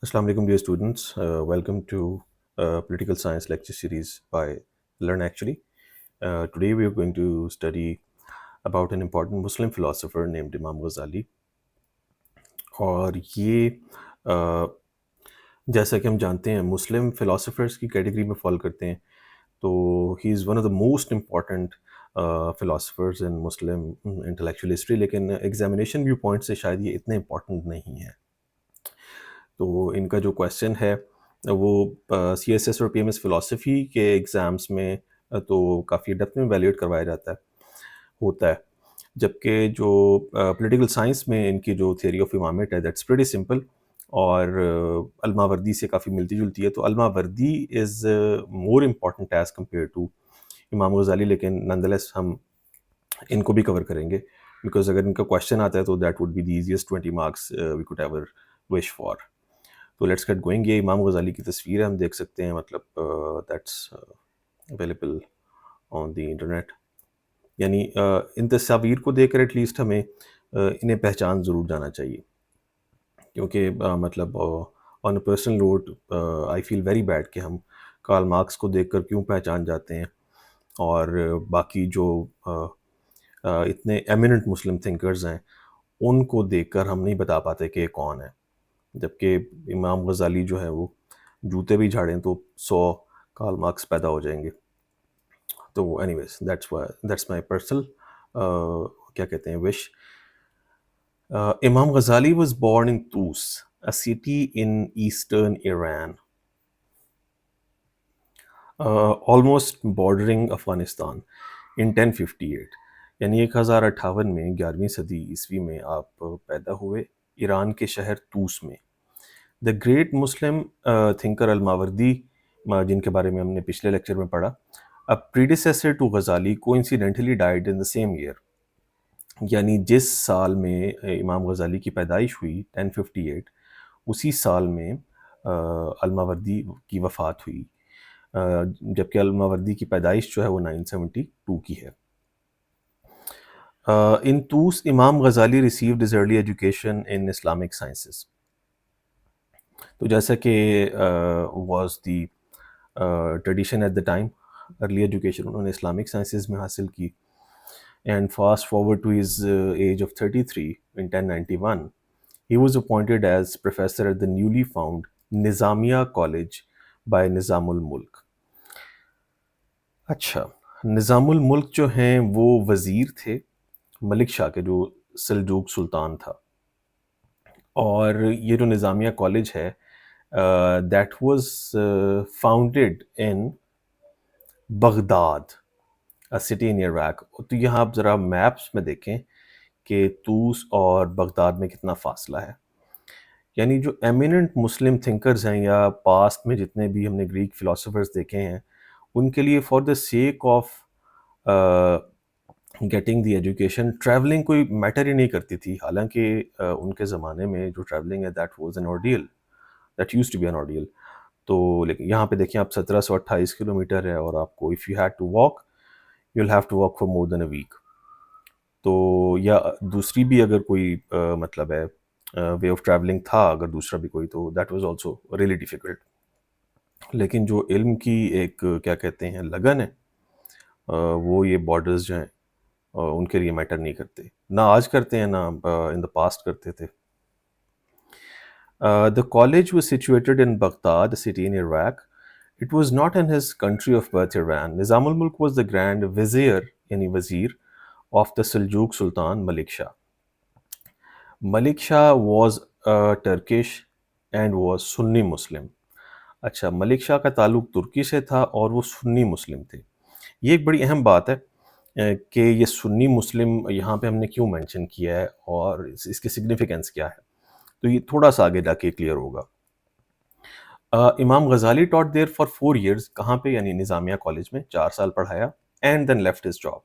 Assalamu alaikum, dear students. Welcome to Political Science lecture series by Learn Actually. Today we are going to study about an important Muslim philosopher named Imam Ghazali. اور یہ جیسا کہ ہم جانتے ہیں مسلم philosophers کی category میں فال کرتے ہیں، تو he is one of the most important philosophers in Muslim intellectual history, لیکن ایگزامینیشن ویو پوائنٹ سے شاید یہ اتنے امپورٹنٹ نہیں ہے. تو ان کا جو کویسچن ہے وہ سی ایس ایس اور پی ایم ایس فلاسفی کے ایگزامس میں تو کافی ڈیپتھ میں ویلیویٹ کروایا ہوتا ہے، جبکہ جو پولیٹیکل سائنس میں ان کی جو تھیوری آف امامت ہے دیٹس پریٹی سمپل اور الماوردی سے کافی ملتی جلتی ہے. تو Al Mawardi is more important as compare to Imam Ghazali, لیکن نان دا لیس ہم ان کو بھی کور کریں گے بیکاز اگر ان کا کویشچن آتا ہے تو that would be the easiest 20 marks we could ever wish for. تو لیٹس گیٹ گوئنگ. یہ امام غزالی کی تصویر ہے، ہم دیکھ سکتے ہیں، مطلب that's available on the internet. یعنی ان تصاویر کو دیکھ کر ایٹ لیسٹ ہمیں انہیں پہچان ضرور جانا چاہیے، کیونکہ مطلب on a personal note I feel very bad کہ ہم کارل مارکس کو دیکھ کر کیوں پہچان جاتے ہیں اور باقی جو اتنے ایمیننٹ مسلم تھنکرز ہیں ان کو دیکھ کر ہم نہیں بتا پاتے کہ یہ کون ہے، جبکہ امام غزالی جو ہے وہ جوتے بھی جھاڑیں تو 100 کارل مارکس پیدا ہو جائیں گے. تو anyways that's my personal کیا کہتے ہیں وش. Imam Ghazali was born in Tus, a city in eastern Iran, almost bordering Afghanistan, in 1058. یعنی 1058 میں 11ویں صدی عیسوی میں آپ پیدا ہوئے ایران کے شہر توس میں. دا گریٹ مسلم تھنکر الماوردی، جن کے بارے میں ہم نے پچھلے لیکچر میں پڑھا، a predecessor to Ghazali, coincidentally died in the same year. یعنی جس سال میں امام غزالی کی پیدائش ہوئی 1058، اسی سال میں الماوردی کی وفات ہوئی، جبکہ الماوردی کی پیدائش جو ہے وہ 972 کی ہے. In Tus, Imam Ghazali received his early education in Islamic sciences. تو جیسا کہ was the tradition at the time, early education انہوں نے اسلامک سائنسز میں حاصل کی. And fast forward to his age of 33 in 1091 he was appointed as professor at the newly found Nizamia college by نظام الملک. اچھا، نظام الملک جو ہیں وہ وزیر تھے ملک شاہ کے، جو سلجوق سلطان تھا. اور یہ جو نظامیہ کالج ہے that was founded in Baghdad, city in Iraq. تو یہاں آپ ذرا میپس میں دیکھیں کہ طوس اور بغداد میں کتنا فاصلہ ہے. یعنی جو ایمیننٹ مسلم تھنکرز ہیں یا پاسٹ میں جتنے بھی ہم نے گریک فلاسفرز دیکھے ہیں، ان کے لیے for the sake of getting the education travelling کوئی میٹر ہی نہیں کرتی تھی. حالانکہ ان کے زمانے میں جو ٹریولنگ ہے that was an ordeal, that used to be an ordeal. تو لیکن یہاں پہ دیکھیں آپ 1728 کلومیٹر ہے اور آپ کو if you had to walk you will have to walk for more than a week. تو یا دوسری بھی اگر کوئی مطلب ہے وے آف ٹریولنگ تھا اگر دوسرا بھی کوئی، تو that was also really difficult. لیکن جو علم کی ایک کیا کہتے ہیں لگن ہے، وہ یہ بارڈرز جو ہیں ان کے لیے میٹر نہیں کرتے، نہ آج کرتے ہیں نہ ان دا پاسٹ کرتے تھے. The college was situated in Baghdad, a city in Iraq. It was not in his country of birth, Iran. Nizam al-Mulk was the grand vizier, yani wazir, of the Seljuk Sultan Malik Shah. Malik Shah was Turkish and was Sunni Muslim. اچھا، ملک شاہ کا تعلق ترکی سے تھا اور وہ سنی مسلم تھے. یہ ایک بڑی اہم بات ہے کہ یہ سنی مسلم یہاں پہ ہم نے کیوں مینشن کیا ہے اور اس کی سگنیفیکنس کیا ہے، تو یہ تھوڑا سا آگے جا کے کلیئر ہوگا. امام غزالی ٹاٹ دیر فار 4 years. کہاں پہ؟ یعنی نظامیہ کالج میں 4 سال پڑھایا. And then left his job.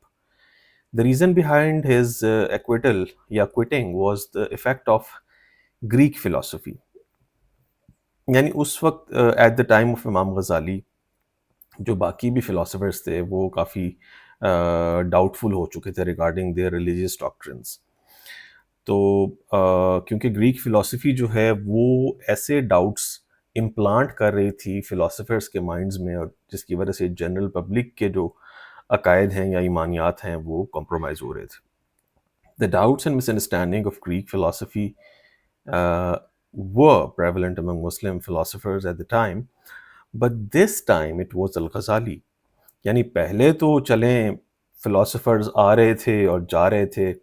The reason behind his acquittal یا quitting was the effect of Greek philosophy. یعنی اس وقت ایٹ دا ٹائم آف امام غزالی جو باقی بھی فلاسفرس تھے وہ کافی ڈاؤٹ فل ہو چکے تھے ریگارڈنگ دیئر ریلیجیس ڈاکٹرنس. تو کیونکہ گریک فلاسفی جو ہے وہ ایسے ڈاؤٹس امپلانٹ کر رہی تھی فلاسفرس کے مائنڈز میں، اور جس کی وجہ سے جنرل پبلک کے جو عقائد ہیں یا ایمانیات ہیں وہ کمپرومائز ہو رہے تھے. The doubts and misunderstanding of Greek philosophy were prevalent among Muslim philosophers at the time, but this time it was Al-Ghazali. یعنی پہلے تو چلیں فلاسفرز آ رہے تھے اور جا رہے تھے،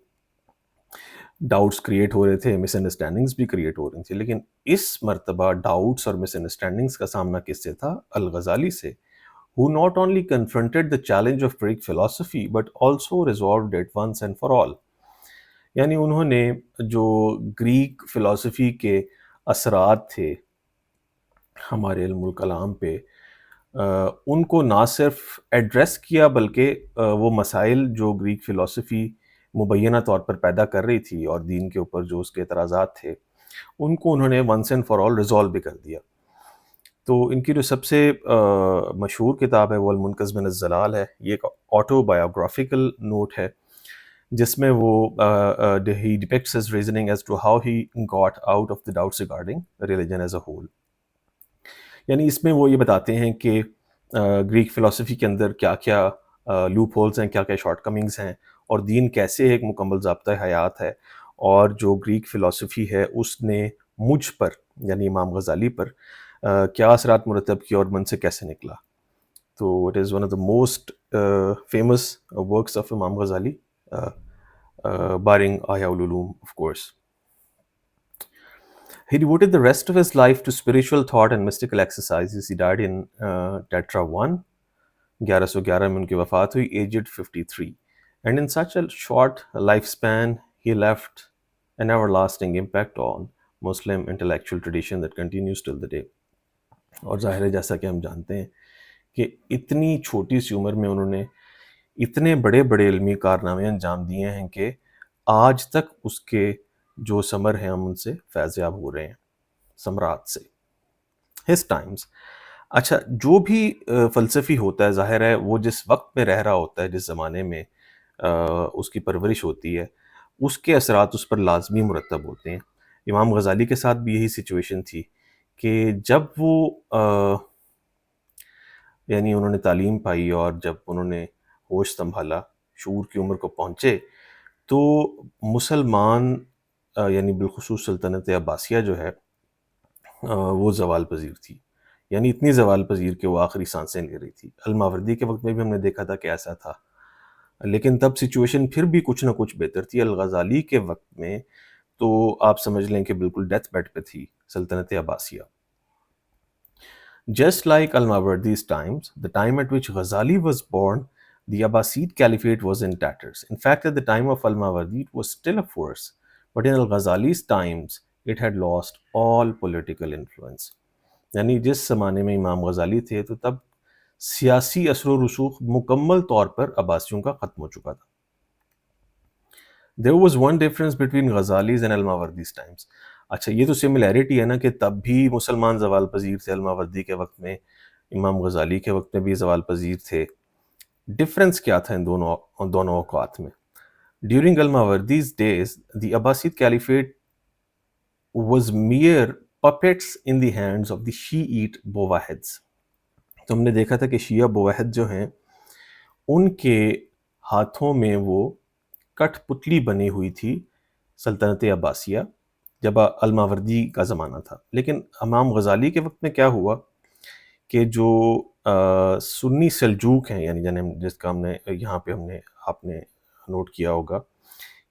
ڈاؤٹس کریٹ ہو رہے تھے، مس انڈرسٹینڈنگس بھی کریٹ ہو رہی تھیں، لیکن اس مرتبہ ڈاؤٹس اور مس انڈرسٹینڈنگس کا سامنا کس سے تھا؟ الغزالی سے، who not only confronted the challenge of Greek philosophy but also resolved it once and for all. یعنی انہوں نے جو گریک فلاسفی کے اثرات تھے ہمارے علم الکلام پہ، ان کو نہ صرف ایڈریس کیا بلکہ وہ مسائل جو گریک فلاسفی مبینہ طور پر پیدا کر رہی تھی اور دین کے اوپر جو اس کے اعتراضات تھے ان کو انہوں نے once and for all resolve بھی کر دیا. تو ان کی جو سب سے مشہور کتاب ہے وہ المنقذ من الضلال ہے. یہ ایک آٹو بایوگرافیکل نوٹ ہے جس میں وہ he depicts his reasoning as to how he got out of the doubts regarding religion as a whole. یعنی اس میں وہ یہ بتاتے ہیں کہ گریک فلاسفی کے اندر کیا کیا لوپ ہولز ہیں، کیا کیا شارٹ کمنگز ہیں، اور دین کیسے ایک مکمل ضابطہ حیات ہے، اور جو گریک فلاسفی ہے اس نے مجھ پر یعنی امام غزالی پر کیا اثرات مرتب کیا اور من سے کیسے نکلا. تو it is one of the most famous works of امام غزالی barring Ihya ul-Ulum, of course. He devoted the rest of his life to spiritual thought and mystical exercises. He died in Tetra 1, 1111 میں ان کی وفات ہوئی, aged 53. And in such a short lifespan, he left an everlasting impact on Muslim intellectual tradition that continues till the day. اور ظاہر ہے جیسا کہ ہم جانتے ہیں کہ اتنی چھوٹی سی عمر میں انہوں نے اتنے بڑے بڑے علمی کارنامے انجام دیے ہیں کہ آج تک اس کے جو ثمر ہیں ہم ان سے فیض یاب ہو رہے ہیں، ثمرات سے. His Times. اچھا، جو بھی فلسفی ہوتا ہے ظاہر ہے وہ جس وقت میں رہ رہا ہوتا ہے، جس زمانے میں اس کی پرورش ہوتی ہے، اس کے اثرات اس پر لازمی مرتب ہوتے ہیں. امام غزالی کے ساتھ بھی یہی سچویشن تھی کہ جب وہ یعنی انہوں نے تعلیم پائی اور جب انہوں نے ہوش سنبھالا، شعور کی عمر کو پہنچے، تو مسلمان یعنی بالخصوص سلطنت عباسیہ جو ہے وہ زوال پذیر تھی. یعنی اتنی زوال پذیر کہ وہ آخری سانسیں لے رہی تھی. الماوردی کے وقت میں بھی ہم نے دیکھا تھا کہ ایسا تھا، لیکن تب سچویشن پھر بھی کچھ نہ کچھ بہتر تھی. الغزالی کے وقت میں تو آپ سمجھ لیں کہ بالکل ڈیتھ بیڈ پہ تھی سلطنت عباسیہ. Just like Al-Mawardi's times, the time at which Ghazali was born, the Abbasid Caliphate was in tatters. In fact, at the time of Al-Mawardi, it was still a force, but in Al-Ghazali's times, it had lost all political influence. یعنی جس زمانے میں امام غزالی تھے تو تب سیاسی اثر و رسوخ مکمل طور پر عباسیوں کا ختم ہو چکا تھا. There was one difference between Ghazali's and Al-Mawardi's times. اچھا، یہ تو سملیرٹی ہے نا کہ تب بھی مسلمان زوال پذیر تھے، الماوردی کے وقت میں، امام غزالی کے وقت میں بھی زوال پذیر تھے. ڈفرینس کیا تھا ان دونوں اوقات میں؟ During Al Mawardi's days the Abbasid caliphate was mere puppets in the hands of the Shiite Buwayhids. تو ہم نے دیکھا تھا کہ شیعہ بوواہد جو ہیں ان کے ہاتھوں میں وہ کٹ پتلی بنی ہوئی تھی سلطنت عباسیہ جب الماوردی کا زمانہ تھا. لیکن امام غزالی کے وقت میں کیا ہوا کہ جو سنی سلجوق ہیں، یعنی جس کا ہم نے یہاں پہ آپ نے نوٹ کیا ہوگا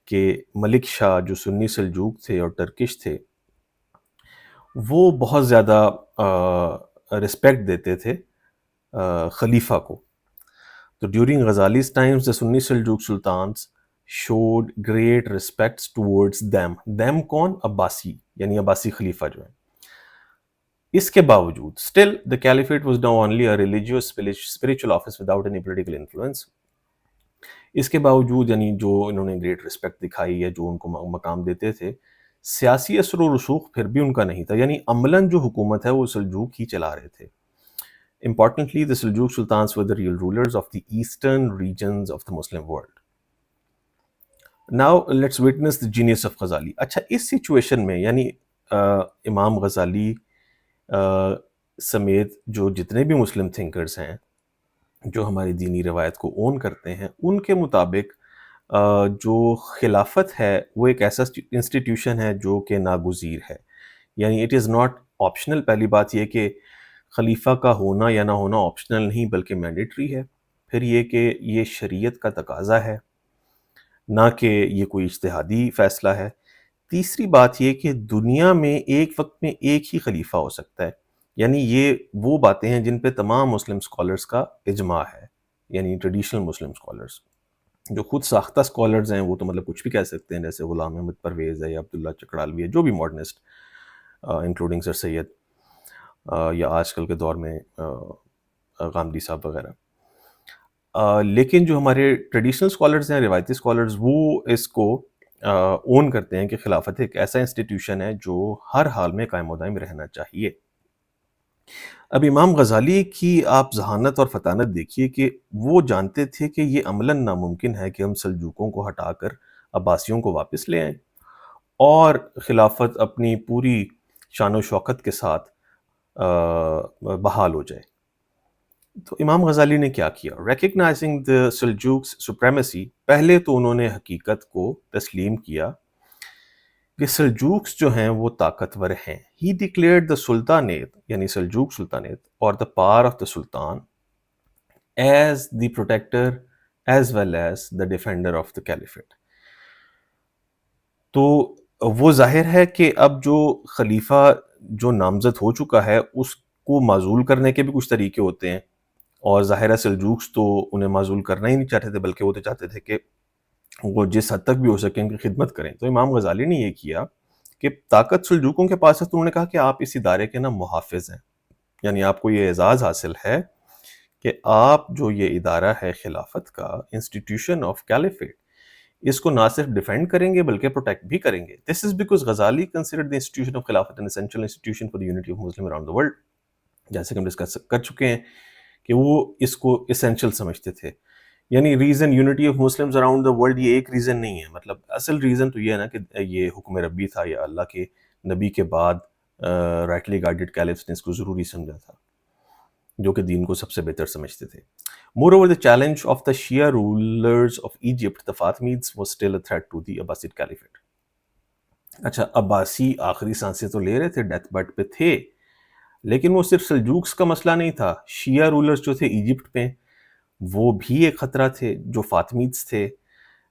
کہ ملک شاہ جو سنی سلجوق تھے اور ٹرکش تھے، وہ بہت زیادہ رسپیکٹ دیتے تھے خلیفہ کو. تو during Ghazali's times the Sunni Seljuk Sultans showed great respects towards them. them کون؟ عباسی، یعنی عباسی خلیفہ جو ہیں. اس کے باوجود still the caliphate was now only a religious spiritual office without any political influence. اس کے باوجود یعنی جو انہوں نے گریٹ رسپیکٹ دکھائی ہے، جو ان کو مقام دیتے تھے، سیاسی اثر و رسوخ پھر بھی ان کا نہیں تھا. یعنی عملاً جو حکومت ہے وہ سلجوق ہی چلا رہے تھے. Importantly, the Seljuk Sultans were the real rulers of the eastern regions of the Muslim world. Now let's witness the genius of Ghazali. اچھا اس سچویشن میں یعنی امام غزالی سمیت جو جتنے بھی مسلم تھنکرز ہیں جو ہماری دینی روایت کو اون کرتے ہیں، ان کے مطابق جو خلافت ہے وہ ایک ایسا انسٹیٹیوشن ہے جو کہ ناگزیر ہے، یعنی اٹ از ناٹ آپشنل. پہلی بات یہ کہ خلیفہ کا ہونا یا نہ ہونا آپشنل نہیں بلکہ مینڈیٹری ہے. پھر یہ کہ یہ شریعت کا تقاضا ہے، نہ کہ یہ کوئی اجتہادی فیصلہ ہے. تیسری بات یہ کہ دنیا میں ایک وقت میں ایک ہی خلیفہ ہو سکتا ہے، یعنی یہ وہ باتیں ہیں جن پہ تمام مسلم اسکالرس کا اجماع ہے، یعنی ٹریڈیشنل مسلم اسکالرس. جو خود ساختہ اسکالرز ہیں وہ تو مطلب کچھ بھی کہہ سکتے ہیں، جیسے غلام احمد پرویز ہے یا عبداللہ چکڑالوی ہے، جو بھی ماڈرنسٹ انکلوڈنگ سر سید یا آج کل کے دور میں غامدی صاحب وغیرہ. لیکن جو ہمارے ٹریڈیشنل اسکالرز ہیں، روایتی اسکالرز، وہ اس کو اون کرتے ہیں کہ خلافت ایک ایسا انسٹیٹیوشن ہے جو ہر حال میں قائم و دائم رہنا چاہیے. اب امام غزالی کی آپ ذہانت اور فطانت دیکھیے کہ وہ جانتے تھے کہ یہ عملاً ناممکن ہے کہ ہم سلجوقوں کو ہٹا کر عباسیوں کو واپس لے آئیں اور خلافت اپنی پوری شان و شوکت کے ساتھ بحال ہو جائے. تو امام غزالی نے کیا کیا؟ ریکگنائزنگ دا سلجوکس سپریمیسی، پہلے تو انہوں نے حقیقت کو تسلیم کیا کہ سلجوکس جو ہیں وہ طاقتور ہیں. ہی ڈکلیئرڈ دا سلطانیت یعنی سلجوک سلطانیت اور the power of the sultan as the protector as well as the defender of the caliphate. تو وہ ظاہر ہے کہ اب جو خلیفہ جو نامزد ہو چکا ہے اس کو معزول کرنے کے بھی کچھ طریقے ہوتے ہیں، اور ظاہر ہے سلجوکس تو انہیں معزول کرنا ہی نہیں چاہتے تھے بلکہ وہ تو چاہتے تھے کہ وہ جس حد تک بھی ہو سکے ان کی خدمت کریں. تو امام غزالی نے یہ کیا کہ طاقت سلجوکوں کے پاس ہے، تو انہوں نے کہا کہ آپ اس ادارے کے نا محافظ ہیں، یعنی آپ کو یہ اعزاز حاصل ہے کہ آپ جو یہ ادارہ ہے خلافت کا، انسٹیٹیوشن آف کیلیفیٹ، اس کو نہ صرف ڈیفینڈ کریں گے بلکہ پروٹیکٹ بھی کریں گے. This is because Ghazali considered the institution of خلافت an essential institution for the unity of Muslim around the world. جیسے کہ ہم ڈسکس کر چکے ہیں کہ وہ اس کو اسینشیل سمجھتے تھے. یعنی reason unity of Muslims around the world یہ ایک ریزن نہیں ہے، مطلب اصل ریزن تو یہ ہے نا کہ یہ حکم ربی تھا یا اللہ کے نبی کے بعد رائٹلی گائیڈڈ کیلفس نے اس کو ضروری سمجھا تھا جو کہ دین کو سب سے بہتر سمجھتے تھے. Moreover, the challenge of the Shia rulers of Egypt, the Fatimids, was still a threat to the Abbasid Caliphate. اچھا عباسی آخری سانسیں تو لے رہے تھے، ڈیتھ بیڈ پہ تھے، لیکن وہ صرف سلجوکس کا مسئلہ نہیں تھا. شیعہ رولرز جو تھے ایجپٹ میں وہ بھی ایک خطرہ تھے، جو فاطمیدز تھے،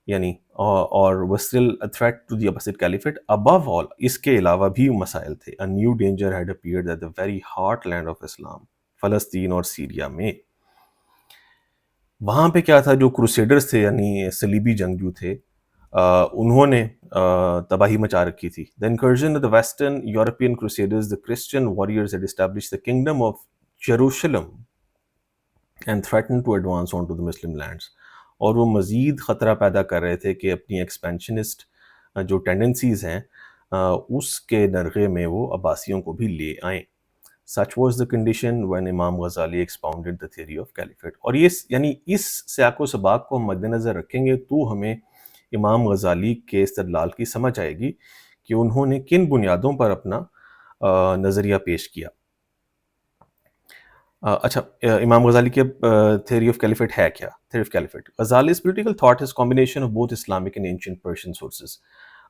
یعنی اور وہ still a threat to the Abbasid Caliphate. Above all، اس کے علاوہ بھی مسائل تھے. A new danger had appeared at the very heartland of Islam، فلسطین اور سیریا میں. وہاں پہ کیا تھا؟ جو کروسیڈرز تھے یعنی صلیبی جنگجو تھے، انہوں نے تباہی مچا رکھی تھی. The incursion of the Western European Crusaders, the Christian warriors had established the kingdom of Jerusalem and threatened to advance onto the Muslim lands. اور وہ مزید خطرہ پیدا کر رہے تھے کہ اپنی ایکسپینشنسٹ جو ٹینڈنسیز ہیں اس کے نرغے میں وہ عباسیوں کو بھی لے آئیں. Such was the condition when Imam Ghazali expounded the theory of caliphate. اور یہ یعنی اس سیاق و سباق کو ہم مد نظر رکھیں گے تو ہمیں امام غزالی کے استدلال کی سمجھ آئے گی کہ انہوں نے کن بنیادوں پر اپنا نظریہ پیش کیا. اچھا امام غزالی کے تھیوری آف کیلیفیٹ ہے کیا؟ Theory of caliphate, Ghazali's political thought is combination of both Islamic and ancient Persian sources.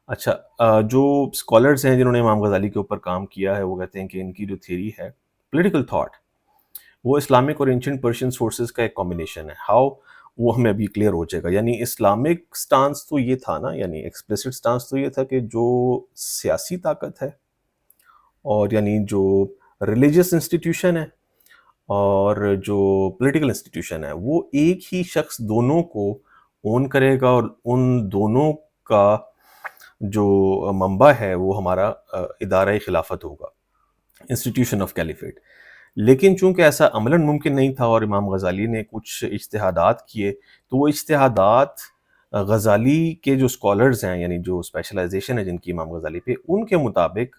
اچھا جو اسکالرز ہیں جنہوں نے امام غزالی کے اوپر کام کیا ہے وہ کہتے ہیں کہ ان کی جو تھیوری ہے پولیٹیکل تھاٹ وہ اسلامک اور اینشنٹ پرشین سورسز کا ایک کمبینیشن ہے. ہاؤ؟ وہ ہمیں ابھی کلیئر ہو جائے گا. یعنی اسلامک سٹانس تو یہ تھا نا، یعنی ایکسپلیسٹ سٹانس تو یہ تھا کہ جو سیاسی طاقت ہے اور یعنی جو ریلیجیس انسٹیٹیوشن ہے اور جو پولیٹیکل انسٹیٹیوشن ہے وہ ایک ہی شخص دونوں کو اون کرے گا، اور ان دونوں کا جو منبع ہے وہ ہمارا ادارہ خلافت ہوگا، انسٹیٹیوشن آف کیلیفیٹ. لیکن چونکہ ایسا عملاً ممکن نہیں تھا اور امام غزالی نے کچھ اجتہادات کیے، تو وہ اجتہادات غزالی کے جو اسکالرز ہیں یعنی جو اسپیشلائزیشن ہے جن کی امام غزالی پہ، ان کے مطابق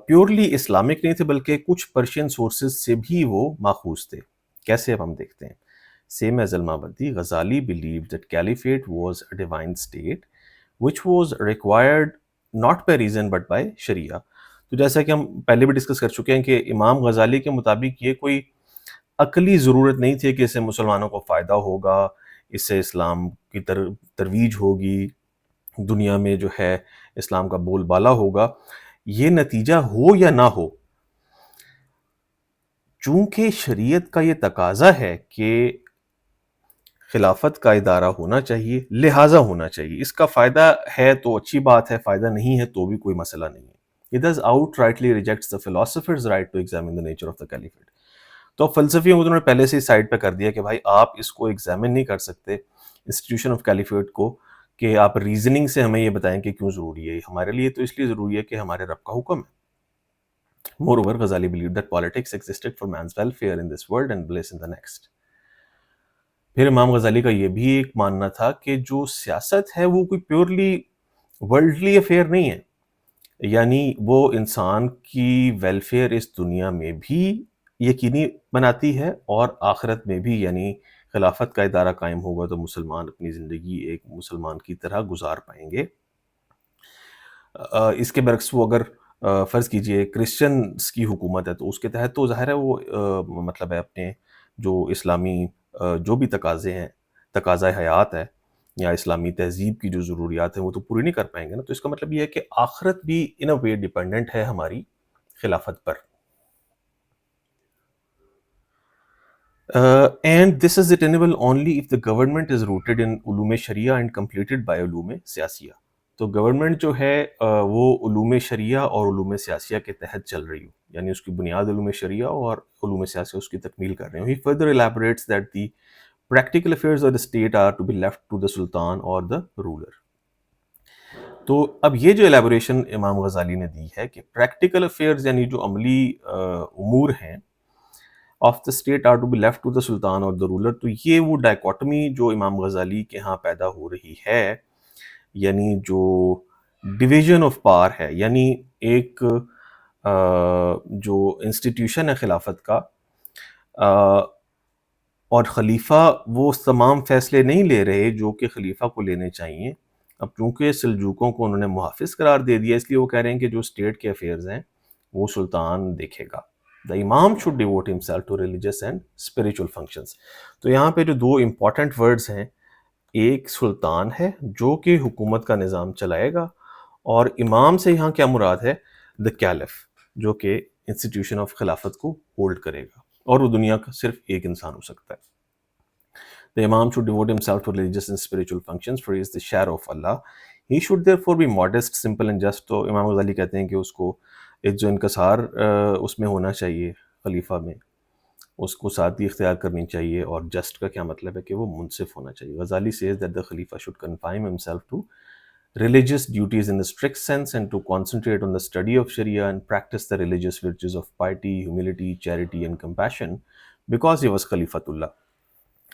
پیورلی اسلامک نہیں تھے بلکہ کچھ پرشین سورسز سے بھی وہ ماخوذ تھے. کیسے اب ہم دیکھتے ہیں. same as al-Mawardi, Ghazali believed that caliphate was a divine state which was required not by reason but by sharia. تو جیسا کہ ہم پہلے بھی ڈسکس کر چکے ہیں کہ امام غزالی کے مطابق یہ کوئی عقلی ضرورت نہیں تھی کہ اس سے مسلمانوں کو فائدہ ہوگا، اس سے اسلام کی ترویج ہوگی، دنیا میں جو ہے اسلام کا بول بالا ہوگا. یہ نتیجہ ہو یا نہ ہو، چونکہ شریعت کا یہ تقاضا ہے کہ خلافت کا ادارہ ہونا چاہیے، لہٰذا ہونا چاہیے. اس کا فائدہ ہے تو اچھی بات ہے، فائدہ نہیں ہے تو بھی کوئی مسئلہ نہیں ہے. It thus outrightly rejects the philosopher's right to examine the nature of the caliphate. تو فلسفیوں کو انہوں نے پہلے سے ہی سائڈ پہ کر دیا کہ بھائی آپ اس کو ایگزامن نہیں کر سکتے انسٹیٹیوشن آف کیلیفیٹ کو، کہ آپ ریزننگ سے ہمیں یہ بتائیں کہ کیوں ضروری ہے. ہمارے لیے تو اس لیے ضروری ہے کہ ہمارے رب کا حکم ہے. Moreover, Ghazali believed that politics existed for man's welfare in this world and bliss in the next. پھر امام غزالی کا یہ بھی ایک ماننا تھا کہ جو سیاست ہے وہ کوئی پیورلی ورلڈلی افیئر نہیں ہے، یعنی وہ انسان کی ویلفیئر اس دنیا میں بھی یقینی بناتی ہے اور آخرت میں بھی، یعنی خلافت کا ادارہ قائم ہوگا تو مسلمان اپنی زندگی ایک مسلمان کی طرح گزار پائیں گے. اس کے برعکس وہ اگر فرض کیجئے کرسچنس کی حکومت ہے تو اس کے تحت تو ظاہر ہے وہ مطلب ہے اپنے جو اسلامی جو بھی تقاضے ہیں، تقاضۂ حیات ہے یا اسلامی تہذیب کی جو ضروریات ہیں وہ تو پوری نہیں کر پائیں گے نا. تو اس کا مطلب یہ ہے کہ آخرت بھی ان اے وے ڈیپینڈنٹ ہے ہماری خلافت پر. And this is attainable only if the government is rooted in علوم شریعہ and completed by علوم سیاسیہ. تو گورنمنٹ جو ہے وہ علوم شریعہ اور علوم سیاسیہ کے تحت چل رہی ہو، یعنی اس کی بنیاد علوم شریعہ اور علوم سیاسیہ اس کی تکمیل کر رہے ہوں. He further elaborates that the practical affairs of the state are to be left to the sultan or the ruler. تو اب یہ جو الیبوریشن امام غزالی نے دی ہے کہ پریکٹیکل افیئرز یعنی جو عملی امور ہیں of the state are to be left to the sultan اور دا رولر، تو یہ وہ ڈائکوٹمی جو امام غزالی کے ہاں پیدا ہو رہی ہے، یعنی جو ڈویژن آف پاور ہے، یعنی ایک جو انسٹیٹیوشن ہے خلافت کا اور خلیفہ وہ تمام فیصلے نہیں لے رہے جو کہ خلیفہ کو لینے چاہیے. اب چونکہ سلجوکوں کو انہوں نے محافظ قرار دے دیا، اس لیے وہ کہہ رہے ہیں کہ جو اسٹیٹ کے افیئرز ہیں وہ سلطان دیکھے گا. The Imam should devote himself to religious and spiritual functions. تو یہاں پہ جو دو امپورٹنٹ ورڈز ہیں، ایک سلطان ہے جو کہ حکومت کا نظام چلائے گا، اور امام سے یہاں کیا مراد ہے؟ دا کیلف، جو کہ انسٹیٹیوشن آف خلافت کو ہولڈ کرے گا، اور وہ دنیا کا صرف ایک انسان ہو سکتا ہے. The Imam should devote himself to religious and spiritual functions, for he is the shadow of Allah. He should therefore be modest, simple and just. تو امام غزالی کہتے ہیں کہ اس کو ایک جو انکسار اس میں ہونا چاہیے، خلیفہ میں اس کو سادگی اختیار کرنی چاہیے، اور جسٹ کا کیا مطلب ہے کہ وہ منصف ہونا چاہیے. غزالی says that the Khalifa should confine himself to religious duties in the strict sense and to concentrate on the study of Sharia and practice the religious virtues of piety, humility, charity and compassion because he was Khalifatullah.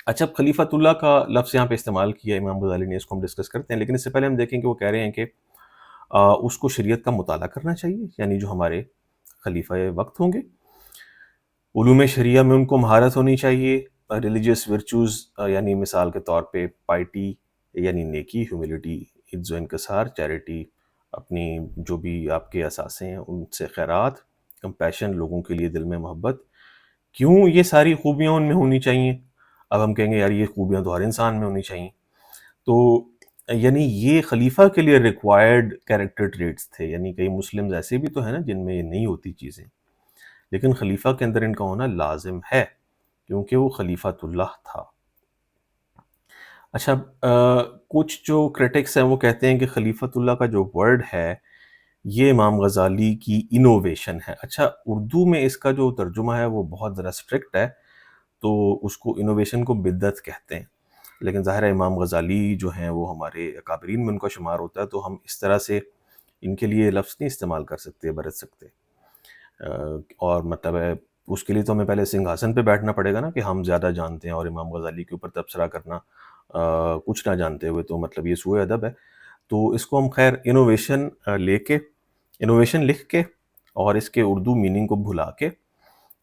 اچھا، اب خلیفۃ اللہ کا لفظ یہاں پہ استعمال کیا امام غزالی نے، اس کو ہم ڈسکس کرتے ہیں، لیکن اس سے پہلے ہم دیکھیں کہ وہ کہہ رہے ہیں کہ اس کو شریعت کا مطالعہ کرنا چاہیے، یعنی جو ہمارے خلیفہ وقت ہوں گے علوم شریعہ میں ان کو مہارت ہونی چاہیے. ریلیجیس ورچوز یعنی مثال کے طور پہ پائٹی یعنی نیکی، ہیوملٹی عز و انکسار، چیریٹی اپنی جو بھی آپ کے اثاثے ہیں ان سے خیرات، کمپیشن لوگوں کے لیے دل میں محبت. کیوں یہ ساری خوبیاں ان میں ہونی چاہیے؟ اب ہم کہیں گے یار یہ خوبیاں تو ہر انسان میں ہونی چاہیے. تو یعنی یہ خلیفہ کے لیے ریکوائرڈ کیریکٹر ٹریٹس تھے، یعنی کئی مسلمز ایسے بھی تو ہیں نا جن میں یہ نہیں ہوتی چیزیں، لیکن خلیفہ کے اندر ان کا ہونا لازم ہے کیونکہ وہ خلیفۃ اللہ تھا. اچھا، کچھ جو کرٹکس ہیں وہ کہتے ہیں کہ خلیفۃ اللہ کا جو ورڈ ہے یہ امام غزالی کی انوویشن ہے. اچھا، اردو میں اس کا جو ترجمہ ہے وہ بہت ذرا اسٹرکٹ ہے، تو اس کو انوویشن کو بدعت کہتے ہیں، لیکن ظاہر ہے امام غزالی جو ہیں وہ ہمارے اکابرین میں ان کا شمار ہوتا ہے، تو ہم اس طرح سے ان کے لیے لفظ نہیں استعمال کر سکتے، برت سکتے. اور مطلب ہے اس کے لیے تو ہمیں پہلے سنگھاسن پہ بیٹھنا پڑے گا نا کہ ہم زیادہ جانتے ہیں، اور امام غزالی کے اوپر تبصرہ کرنا کچھ نہ جانتے ہوئے تو مطلب یہ سوء ادب ہے. تو اس کو ہم خیر انوویشن لکھ کے اور اس کے اردو میننگ کو بھلا کے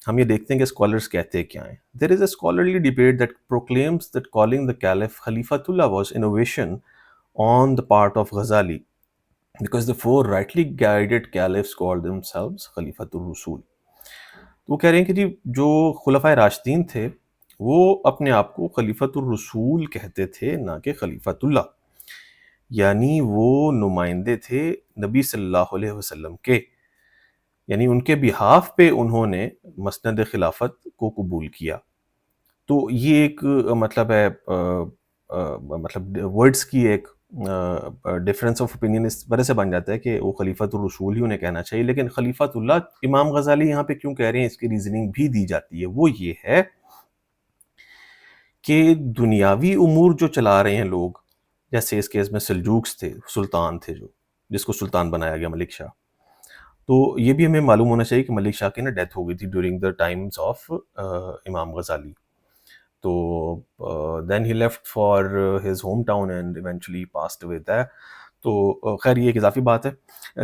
ہم یہ دیکھتے ہیں کہ اسکالرس کہتے کیا ہیں. There is a scholarly debate that proclaims that calling the caliph خلیفۃ اللہ was innovation on the part of Ghazali because the four rightly guided caliphs called themselves خلیفۃ الرسول. تو وہ کہہ رہے ہیں کہ جی جو خلفائے راشدین تھے وہ اپنے آپ کو خلیفۃ الرسول کہتے تھے، نہ کہ خلیفۃ اللہ، یعنی وہ نمائندے تھے نبی صلی اللہ علیہ وسلم کے، یعنی ان کے بہاف پہ انہوں نے مسند خلافت کو قبول کیا. تو یہ ایک مطلب ہے مطلب ورڈز کی ایک ڈفرینس آف اوپینین اس وجہ سے بن جاتا ہے کہ وہ خلیفۃ الرسول ہی انہیں کہنا چاہیے، لیکن خلیفۃ اللہ امام غزالی یہاں پہ کیوں کہہ رہے ہیں اس کی ریزننگ بھی دی جاتی ہے. وہ یہ ہے کہ دنیاوی امور جو چلا رہے ہیں لوگ، جیسے اس کیس میں سلجوکس تھے، سلطان تھے جو جس کو سلطان بنایا گیا ملک شاہ، تو یہ بھی ہمیں معلوم ہونا چاہیے کہ ملک شاہ کی نا ڈیتھ ہو گئی تھی ڈیورنگ دا ٹائمز آف امام غزالی. تو then he left for his home town and eventually passed away there. تو خیر یہ ایک اضافی بات ہے،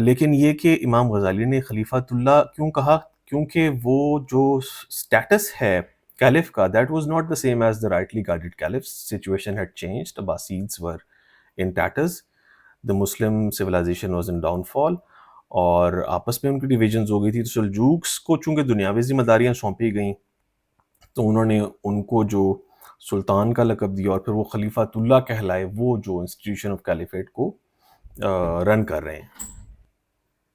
لیکن یہ کہ امام غزالی نے خلیفۃ اللہ کیوں کہا، کیونکہ وہ جو اسٹیٹس ہے کیلف کا، that was not the same as the rightly guided caliph. Situation had changed, Abbasids were in tatters, the Muslim civilization was in downfall, اور آپس میں ان کی ڈویژنز ہو گئی تھی. تو سلجوکس کو چونکہ دنیاوی ذمہ داریاں سونپی گئیں تو انہوں نے ان کو جو سلطان کا لقب دیا اور پھر وہ خلیفۃ اللہ کہلائے، وہ جو انسٹیٹیوشن آف کیلیفیٹ کو رن کر رہے ہیں.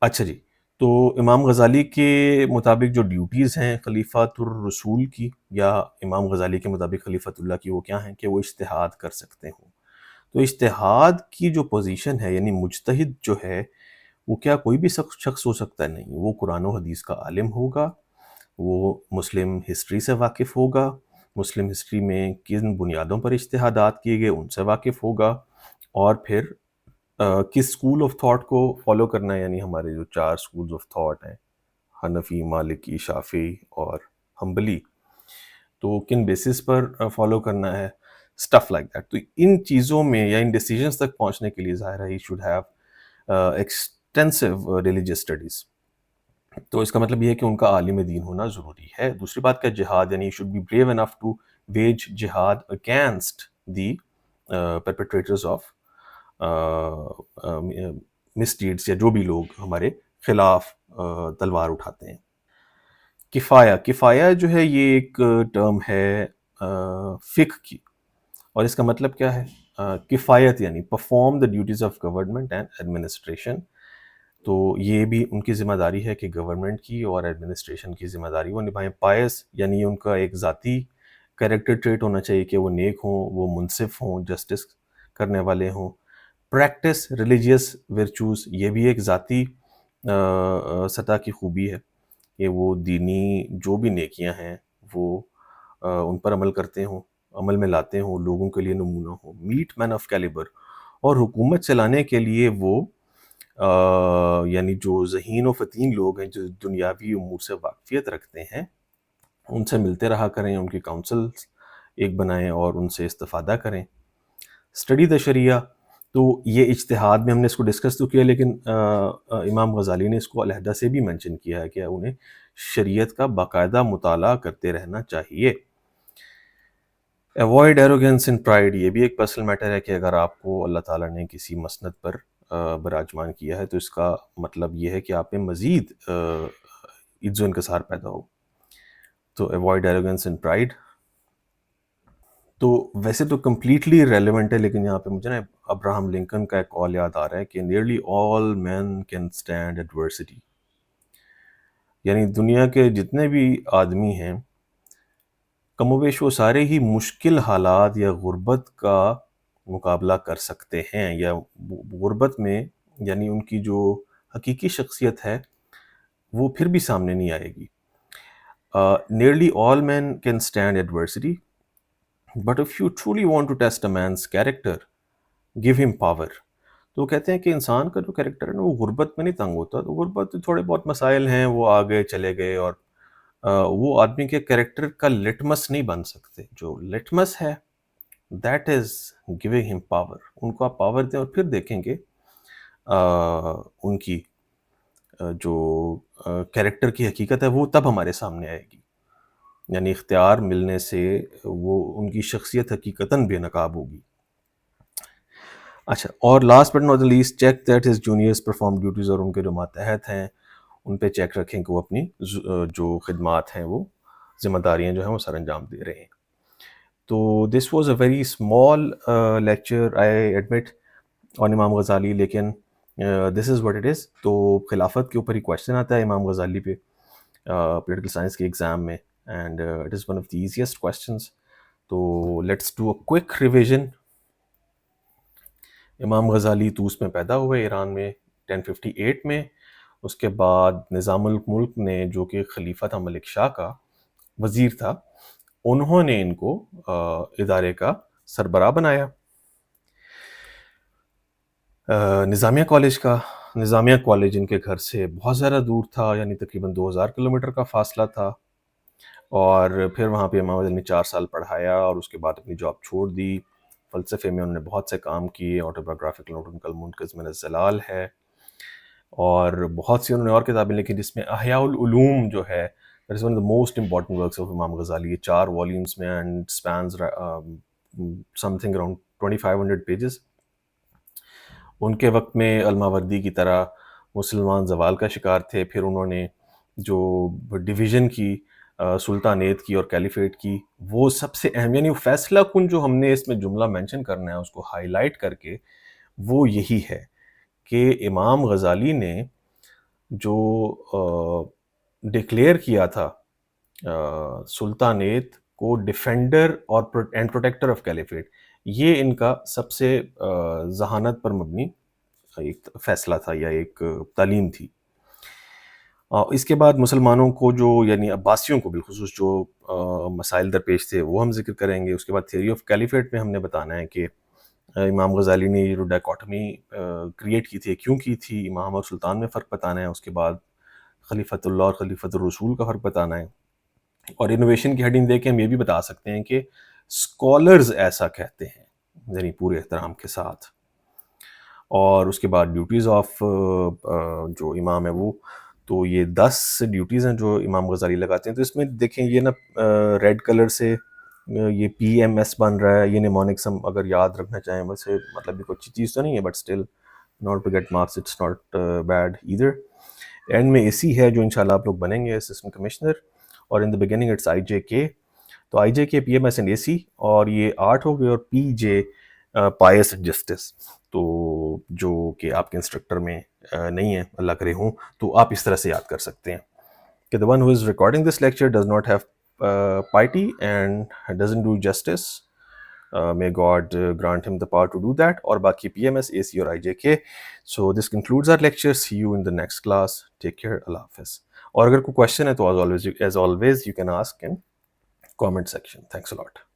اچھا جی، تو امام غزالی کے مطابق جو ڈیوٹیز ہیں خلیفۃ الرسول کی، یا امام غزالی کے مطابق خلیفۃ اللہ کی، وہ کیا ہیں کہ وہ اجتہاد کر سکتے ہوں. تو اجتہاد کی جو پوزیشن ہے، یعنی مجتہد جو ہے، وہ کیا کوئی بھی شخص ہو سکتا ہے؟ نہیں، وہ قرآن و حدیث کا عالم ہوگا، وہ مسلم ہسٹری سے واقف ہوگا، مسلم ہسٹری میں کن بنیادوں پر اجتہادات کیے گئے ان سے واقف ہوگا، اور پھر کس اسکول آف تھاٹ کو فالو کرنا ہے. یعنی ہمارے جو 4 اسکولز آف تھاٹ ہیں، حنفی، مالکی، شافعی اور حنبلی، تو کن بیسس پر فالو کرنا ہے، اسٹف لائک دیٹ. تو ان چیزوں میں یا ان ڈیسیجنس تک پہنچنے کے لیے ظاہر ہے he should have extensive religious studies. تو اس کا مطلب یہ ہے کہ ان کا عالم دین ہونا ضروری ہے. دوسری بات کا جہاد، یعنی should be brave enough to wage جہاد against the perpetrators of misdeeds, یا جو بھی لوگ ہمارے خلاف تلوار اٹھاتے ہیں. کفایہ جو ہے یہ ایک ٹرم ہے فقہ کی، اور اس کا مطلب کیا ہے؟ کفایت یعنی perform the duties of government and administration. تو یہ بھی ان کی ذمہ داری ہے کہ گورنمنٹ کی اور ایڈمنسٹریشن کی ذمہ داری وہ نبھائیں. پائس یعنی ان کا ایک ذاتی کریکٹر ٹریٹ ہونا چاہیے کہ وہ نیک ہوں، وہ منصف ہوں، جسٹس کرنے والے ہوں. پریکٹس ریلیجیس ورچوز، یہ بھی ایک ذاتی سطح کی خوبی ہے کہ وہ دینی جو بھی نیکیاں ہیں وہ ان پر عمل کرتے ہوں، عمل میں لاتے ہوں، لوگوں کے لیے نمونہ ہوں. میٹ مین آف کیلیبر، اور حکومت چلانے کے لیے وہ یعنی جو ذہین و فتین لوگ ہیں جو دنیاوی امور سے واقفیت رکھتے ہیں، ان سے ملتے رہا کریں، ان کی کاؤنسلز ایک بنائیں اور ان سے استفادہ کریں. اسٹڈی دا شریعہ، تو یہ اجتہاد میں ہم نے اس کو ڈسکس تو کیا، لیکن امام غزالی نے اس کو علیحدہ سے بھی مینشن کیا ہے کہ انہیں شریعت کا باقاعدہ مطالعہ کرتے رہنا چاہیے. ایوائڈ ایروگینس اینڈ پرائڈ، یہ بھی ایک پرسنل میٹر ہے کہ اگر آپ کو اللہ تعالیٰ نے کسی مسند پر براجمان کیا ہے تو اس کا مطلب یہ ہے کہ آپ میں مزید عجز و انکسار پیدا ہو. تو ایوائڈ ایروگینس اینڈ پرائڈ. تو ویسے تو کمپلیٹلی ریلیونٹ ہے، لیکن یہاں پہ مجھے نا ابراہم لنکن کا ایک قول یاد آ رہا ہے کہ nearly all men can stand adversity, یعنی دنیا کے جتنے بھی آدمی ہیں کم و بیش وہ سارے ہی مشکل حالات یا غربت کا مقابلہ کر سکتے ہیں، یا غربت میں یعنی ان کی جو حقیقی شخصیت ہے وہ پھر بھی سامنے نہیں آئے گی. Nearly all men can stand adversity but if you truly want to test a man's character give him power. تو وہ کہتے ہیں کہ انسان کا جو کیریکٹر ہے نا وہ غربت میں نہیں تنگ ہوتا. تو غربت تھوڑے بہت مسائل ہیں، وہ آ گئے چلے گئے، اور وہ آدمی کے کیریکٹر کا لٹمس نہیں بن سکتے. جو لٹمس ہے دیٹ از گیونگ ہم پاور. ان کو آپ پاور دیں اور پھر دیکھیں گے ان کی جو کیریکٹر کی حقیقت ہے وہ تب ہمارے سامنے آئے گی. یعنی اختیار ملنے سے وہ ان کی شخصیت حقیقتاً بے نقاب ہوگی. اچھا، اور last but not the least, check that his juniors perform duties, اور ان کے جو ماتحت ہیں ان پہ چیک رکھیں کہ وہ اپنی جو خدمات ہیں، وہ ذمہ داریاں جو ہیں وہ سر انجام دے رہے ہیں. تو this was a very small lecture I admit on امام غزالی، لیکن دس از واٹ اٹ از. تو خلافت کے اوپر ہی کویشچن آتا ہے امام غزالی پہ پولیٹیکل سائنس کے ایگزام میں، and it is one of the easiest questions. تو let's do a quick revision. امام غزالی طوس میں پیدا ہوئے ایران میں 1058 میں. اس کے بعد نظام الملک نے، جو کہ خلیفہ تھا ملک شاہ کا، وزیر تھا، انہوں نے ان کو ادارے کا سربراہ بنایا. نظامیہ کالج کا، نظامیہ کالج ان کے گھر سے بہت زیادہ دور تھا، یعنی تقریباً 2000 کلومیٹر کا فاصلہ تھا. اور پھر وہاں پہ امام غزالی نے 4 سال پڑھایا اور اس کے بعد اپنی جاب چھوڑ دی. فلسفے میں انہوں نے بہت سے کام کیے، آٹوبایوگرافیکل نوٹ ان کا المنقذ من الضلال ہے، اور بہت سی انہوں نے اور کتابیں لکھی، جس میں احیاء العلوم جو ہے that is one of the most important works of امام غزالی. یہ 4 والیومس میں and spans something around 2500 pages. ان کے وقت میں الماوردی کی طرح مسلمان زوال کا شکار تھے. پھر انہوں نے جو ڈویژن کی، سلطانیت کی اور کیلیفیٹ کی، وہ سب سے اہم، یعنی فیصلہ کن جو ہم نے اس میں جملہ مینشن کرنا ہے اس کو ہائی لائٹ کر کے، وہ یہی ہے کہ امام غزالی نے جو ڈکلیئر کیا تھا سلطانیت کو ڈیفینڈر اور اینڈ پروٹیکٹر آف کیلیفیٹ، یہ ان کا سب سے ذہانت پر مبنی ایک فیصلہ تھا یا ایک تعلیم تھی. اس کے بعد مسلمانوں کو جو، یعنی عباسیوں کو بالخصوص جو مسائل درپیش تھے وہ ہم ذکر کریں گے. اس کے بعد تھیوری آف کیلیفیٹ میں ہم نے بتانا ہے کہ امام غزالی نے یہ جو ڈائکاٹمی کریٹ کی تھی، کیوں کی تھی، امام اور سلطان میں فرق بتانا ہے. اس کے بعد خلیفۃ اللہ اور خلیفۃ الرسول کا فرق بتانا ہے. اور انوویشن کی ہیڈنگ دے کے ہم یہ بھی بتا سکتے ہیں کہ اسکالرز ایسا کہتے ہیں، یعنی پورے احترام کے ساتھ. اور اس کے بعد ڈیوٹیز آف جو امام ہے وہ، تو یہ 10 ڈیوٹیز ہیں جو امام غزالی لگاتے ہیں. تو اس میں دیکھیں یہ نا ریڈ کلر سے یہ پی ایم ایس بن رہا ہے، یہ نیمونکس ہم اگر یاد رکھنا چاہیں، ویسے مطلب یہ کوئی اچھی چیز تو نہیں ہے، but still not to get marks, it's not bad either. And میں اے سی ہے جو انشاءاللہ آپ لوگ بنیں گے اسسٹنٹ کمشنر، اور ان دا بگننگ اٹس آئی جے کے. تو آئی جے کے، پی ایم ایس اینڈ اے سی، اور یہ 8 ہو گئے، اور پی جے پائس جسٹس. تو جو کہ آپ کے انسٹرکٹر میں نہیں ہے، اللہ کرے ہوں، تو آپ اس طرح سے یاد کر سکتے ہیں کہ the one who is recording this lecture does not have piety and doesn't do justice. May God grant him the power to do that. اور باقی PMS, AC اور IJK. So this concludes our lecture. See you in the next class. Take care. Allah Hafiz. اور اگر کوئی question ہے تو as always you can ask in comment section. Thanks a lot.